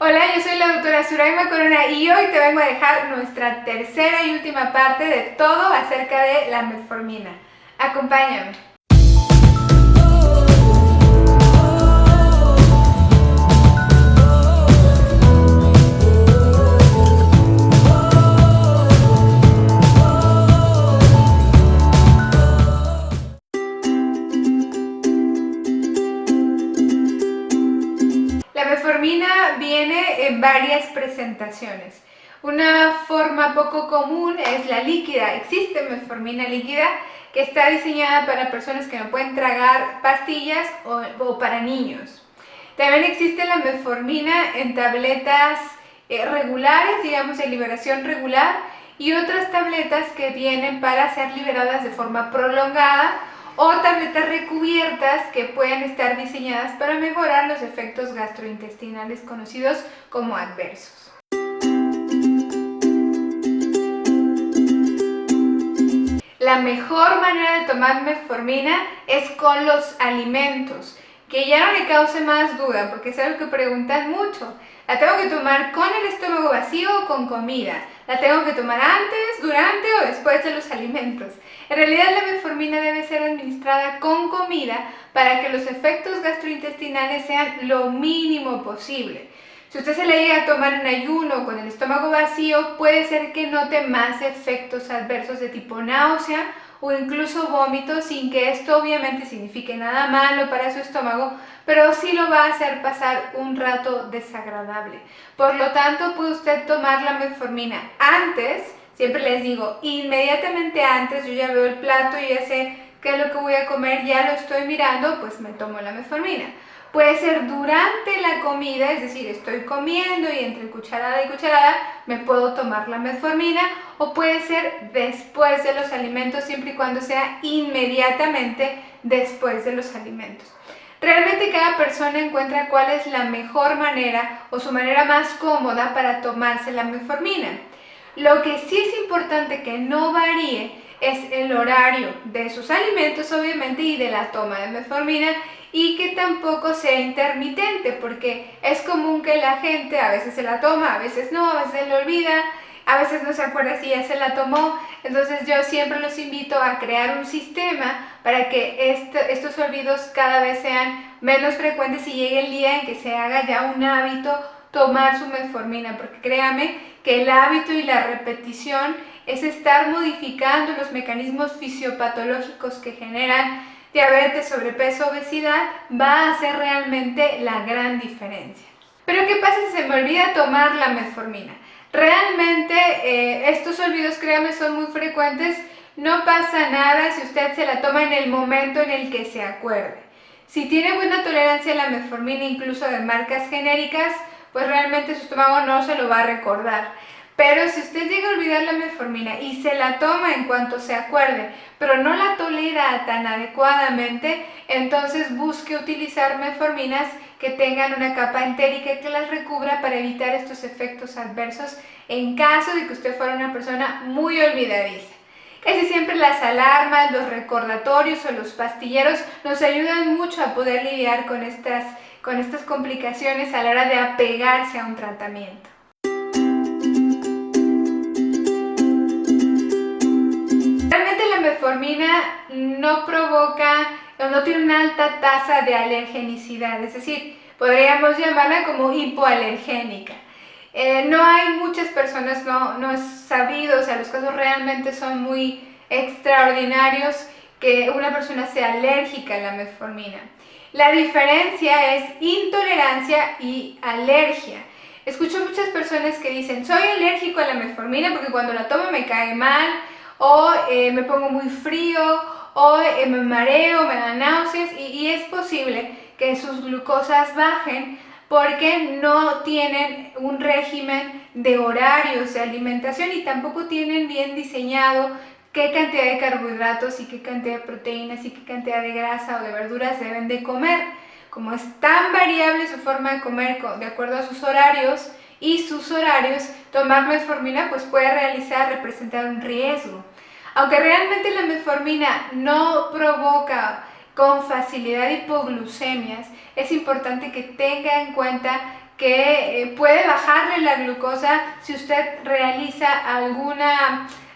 Hola, yo soy la doctora Suraima Corona y hoy te vengo a dejar nuestra tercera y última parte de todo acerca de la metformina. Acompáñame. La metformina viene en varias presentaciones. Una forma poco común es la líquida. Existe metformina líquida que está diseñada para personas que no pueden tragar pastillas o para niños. También existe la metformina en tabletas regulares, digamos de liberación regular, y otras tabletas que vienen para ser liberadas de forma prolongada o tabletas recubiertas que pueden estar diseñadas para mejorar los efectos gastrointestinales conocidos como adversos. La mejor manera de tomar metformina es con los alimentos, que ya no le cause más duda, porque es algo que preguntan mucho. ¿La tengo que tomar con el estómago vacío o con comida? ¿La tengo que tomar antes, durante o después de los alimentos? En realidad la metformina debe ser administrada con comida para que los efectos gastrointestinales sean lo mínimo posible. Si usted se la llega a tomar en ayuno con el estómago vacío, puede ser que note más efectos adversos de tipo náusea o incluso vómito, sin que esto obviamente signifique nada malo para su estómago, pero sí lo va a hacer pasar un rato desagradable. Por lo tanto, puede usted tomar la metformina antes, siempre les digo, inmediatamente antes, yo ya veo el plato y ya sé qué es lo que voy a comer, ya lo estoy mirando, pues me tomo la metformina. Puede ser durante la comida, es decir, estoy comiendo y entre cucharada y cucharada me puedo tomar la metformina, o puede ser después de los alimentos, siempre y cuando sea inmediatamente después de los alimentos. Realmente cada persona encuentra cuál es la mejor manera o su manera más cómoda para tomarse la metformina. Lo que sí es importante que no varíe es el horario de sus alimentos, obviamente, y de la toma de metformina, y que tampoco sea intermitente, porque es común que la gente a veces se la toma, a veces no, a veces se le olvida, a veces no se acuerda si ya se la tomó. Entonces yo siempre los invito a crear un sistema para que estos olvidos cada vez sean menos frecuentes y llegue el día en que se haga ya un hábito tomar su metformina, porque créame que el hábito y la repetición es estar modificando los mecanismos fisiopatológicos que generan diabetes, sobrepeso, obesidad, va a hacer realmente la gran diferencia. Pero ¿qué pasa si se me olvida tomar la metformina? Realmente estos olvidos, créanme, son muy frecuentes. No pasa nada si usted se la toma en el momento en el que se acuerde. Si tiene buena tolerancia a la metformina, incluso de marcas genéricas, pues realmente su estómago no se lo va a recordar. Pero si usted llega a olvidar la metformina y se la toma en cuanto se acuerde, pero no la tolera tan adecuadamente, entonces busque utilizar metforminas que tengan una capa entérica que las recubra para evitar estos efectos adversos en caso de que usted fuera una persona muy olvidadiza. Casi siempre las alarmas, los recordatorios o los pastilleros nos ayudan mucho a poder lidiar con estas complicaciones a la hora de apegarse a un tratamiento. Realmente la metformina no provoca o no tiene una alta tasa de alergenicidad, es decir, podríamos llamarla como hipoalergénica. No hay muchas personas, no es sabido, o sea, los casos realmente son muy extraordinarios que una persona sea alérgica a la metformina. La diferencia es intolerancia y alergia. Escucho muchas personas que dicen, soy alérgico a la metformina porque cuando la tomo me cae mal, o me pongo muy frío, o me mareo, me da náuseas, y es posible que sus glucosas bajen porque no tienen un régimen de horarios de alimentación y tampoco tienen bien diseñado qué cantidad de carbohidratos y qué cantidad de proteínas y qué cantidad de grasa o de verduras deben de comer. Como es tan variable su forma de comer de acuerdo a sus horarios, tomar metformina pues puede representar un riesgo. Aunque realmente la metformina no provoca con facilidad hipoglucemias, es importante que tenga en cuenta que puede bajarle la glucosa si usted realiza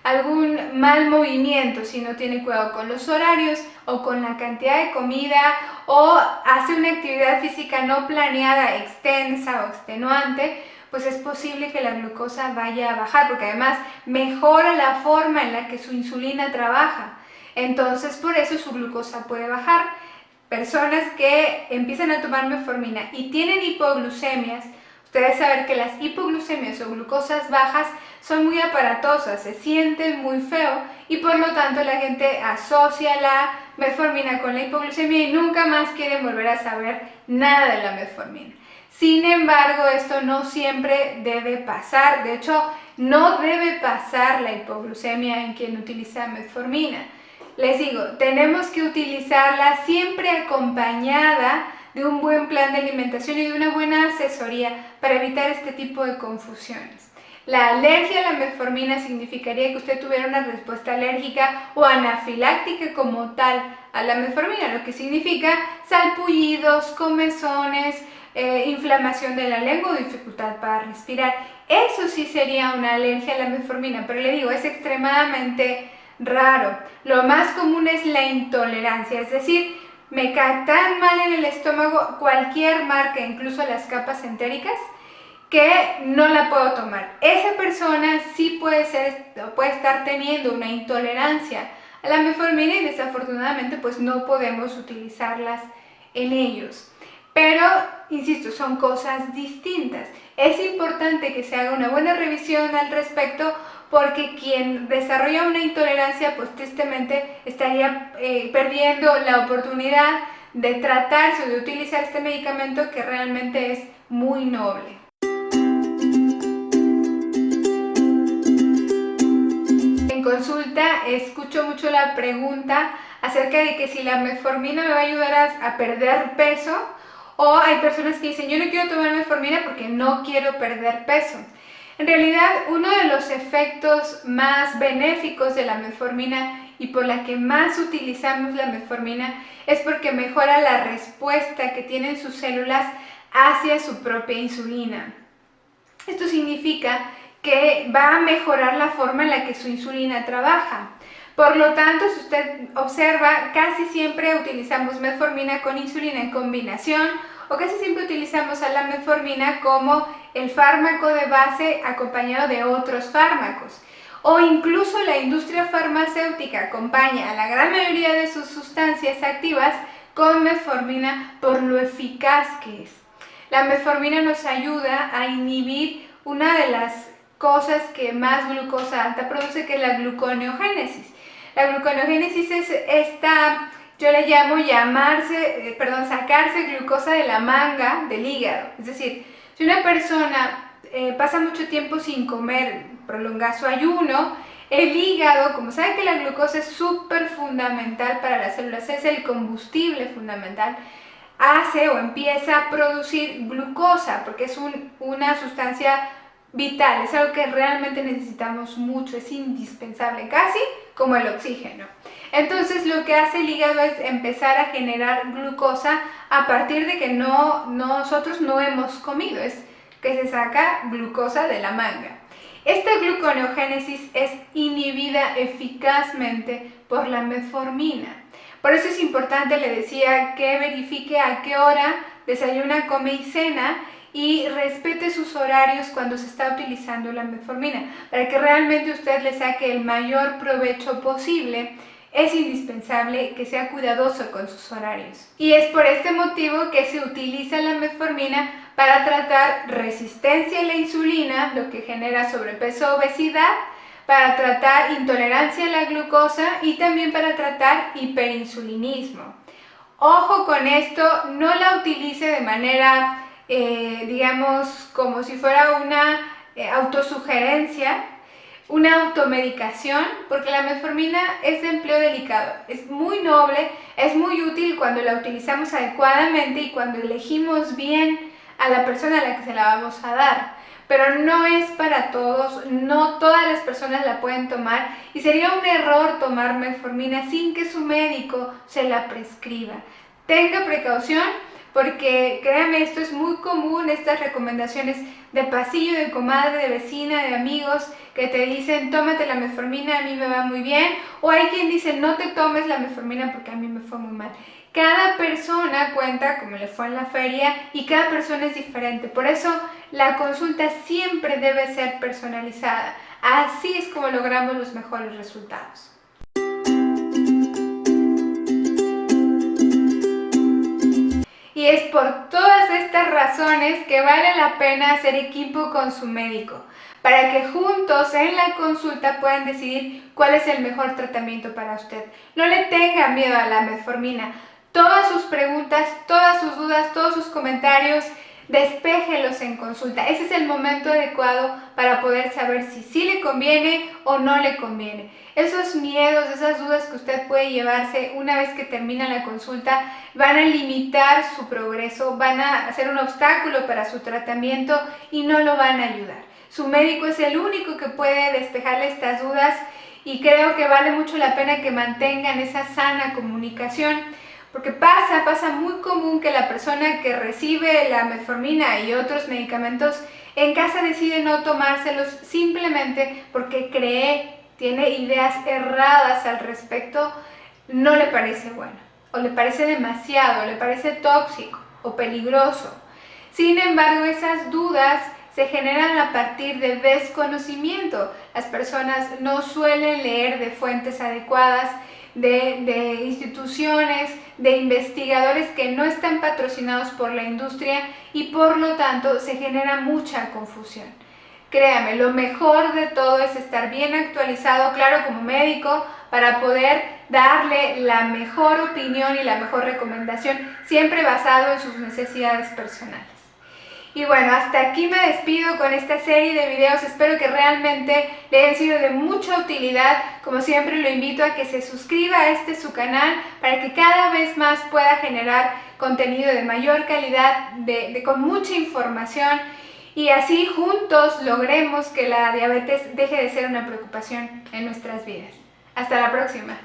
algún mal movimiento, si no tiene cuidado con los horarios o con la cantidad de comida o hace una actividad física no planeada, extensa o extenuante, pues es posible que la glucosa vaya a bajar, porque además mejora la forma en la que su insulina trabaja. Entonces, por eso su glucosa puede bajar. Personas que empiezan a tomar metformina y tienen hipoglucemias, ustedes saben que las hipoglucemias o glucosas bajas son muy aparatosas, se sienten muy feo y por lo tanto la gente asocia la metformina con la hipoglucemia y nunca más quieren volver a saber nada de la metformina. Sin embargo, esto no siempre debe pasar, de hecho no debe pasar la hipoglucemia en quien utiliza metformina. Les digo, tenemos que utilizarla siempre acompañada de un buen plan de alimentación y de una buena asesoría para evitar este tipo de confusiones. La alergia a la metformina significaría que usted tuviera una respuesta alérgica o anafiláctica como tal a la metformina, lo que significa salpullidos, comezones, inflamación de la lengua o dificultad para respirar. Eso sí sería una alergia a la metformina, pero le digo, es extremadamente raro. Lo más común es la intolerancia, es decir, me cae tan mal en el estómago cualquier marca, incluso las capas entéricas, que no la puedo tomar. Esa persona sí puede estar teniendo una intolerancia a la metformina y desafortunadamente pues no podemos utilizarlas en ellos. Pero, insisto, son cosas distintas. Es importante que se haga una buena revisión al respecto porque quien desarrolla una intolerancia pues tristemente estaría perdiendo la oportunidad de tratarse o de utilizar este medicamento que realmente es muy noble. En consulta escucho mucho la pregunta acerca de que si la metformina me va a ayudar a perder peso, o hay personas que dicen yo no quiero tomar metformina porque no quiero perder peso. En realidad, uno de los efectos más benéficos de la metformina y por la que más utilizamos la metformina es porque mejora la respuesta que tienen sus células hacia su propia insulina. Esto significa que va a mejorar la forma en la que su insulina trabaja. Por lo tanto, si usted observa, casi siempre utilizamos metformina con insulina en combinación o casi siempre utilizamos a la metformina como el fármaco de base acompañado de otros fármacos. O incluso la industria farmacéutica acompaña a la gran mayoría de sus sustancias activas con metformina por lo eficaz que es. La metformina nos ayuda a inhibir una de las cosas que más glucosa alta produce, que es la gluconeogénesis. La gluconeogénesis es esta, yo le llamo sacarse glucosa de la manga del hígado. Es decir, si una persona pasa mucho tiempo sin comer, prolonga su ayuno, el hígado, como sabe que la glucosa es súper fundamental para las células, es el combustible fundamental, hace o empieza a producir glucosa, porque es una sustancia vital, es algo que realmente necesitamos mucho, es indispensable, casi como el oxígeno. Entonces lo que hace el hígado es empezar a generar glucosa a partir de que nosotros no hemos comido, es que se saca glucosa de la manga. Esta gluconeogénesis es inhibida eficazmente por la metformina. Por eso es importante, le decía, que verifique a qué hora desayuna, come y cena y respete sus horarios cuando se está utilizando la metformina. Para que realmente usted le saque el mayor provecho posible, es indispensable que sea cuidadoso con sus horarios. Y es por este motivo que se utiliza la metformina para tratar resistencia a la insulina, lo que genera sobrepeso o obesidad, para tratar intolerancia a la glucosa y también para tratar hiperinsulinismo. Ojo con esto, no la utilice de manera, digamos, como si fuera una autosugerencia, una automedicación, porque la metformina es de empleo delicado, es muy noble, es muy útil cuando la utilizamos adecuadamente y cuando elegimos bien a la persona a la que se la vamos a dar. Pero no es para todos, no todas las personas la pueden tomar y sería un error tomar metformina sin que su médico se la prescriba. Tenga precaución porque créanme, esto es muy común, estas recomendaciones de pasillo, de comadre, de vecina, de amigos que te dicen tómate la metformina, a mí me va muy bien, o hay quien dice no te tomes la metformina porque a mí me fue muy mal. Cada persona cuenta como le fue en la feria y cada persona es diferente, por eso la consulta siempre debe ser personalizada, así es como logramos los mejores resultados. Y es por todas estas razones que vale la pena hacer equipo con su médico, para que juntos en la consulta puedan decidir cuál es el mejor tratamiento para usted. No le tenga miedo a la metformina. Todas sus preguntas, todas sus dudas, todos sus comentarios, despéjelos en consulta. Ese es el momento adecuado para poder saber si sí le conviene o no le conviene. Esos miedos, esas dudas que usted puede llevarse una vez que termina la consulta van a limitar su progreso, van a ser un obstáculo para su tratamiento y no lo van a ayudar. Su médico es el único que puede despejarle estas dudas y creo que vale mucho la pena que mantengan esa sana comunicación. Porque pasa muy común que la persona que recibe la metformina y otros medicamentos en casa decide no tomárselos simplemente porque tiene ideas erradas al respecto, no le parece bueno, o le parece demasiado, o le parece tóxico o peligroso. Sin embargo, esas dudas se generan a partir de desconocimiento. Las personas no suelen leer de fuentes adecuadas, de instituciones, de investigadores que no están patrocinados por la industria y por lo tanto se genera mucha confusión. Créame, lo mejor de todo es estar bien actualizado, claro, como médico, para poder darle la mejor opinión y la mejor recomendación, siempre basado en sus necesidades personales. Y bueno, hasta aquí me despido con esta serie de videos, espero que realmente le hayan sido de mucha utilidad. Como siempre lo invito a que se suscriba a su canal para que cada vez más pueda generar contenido de mayor calidad, con mucha información y así juntos logremos que la diabetes deje de ser una preocupación en nuestras vidas. Hasta la próxima.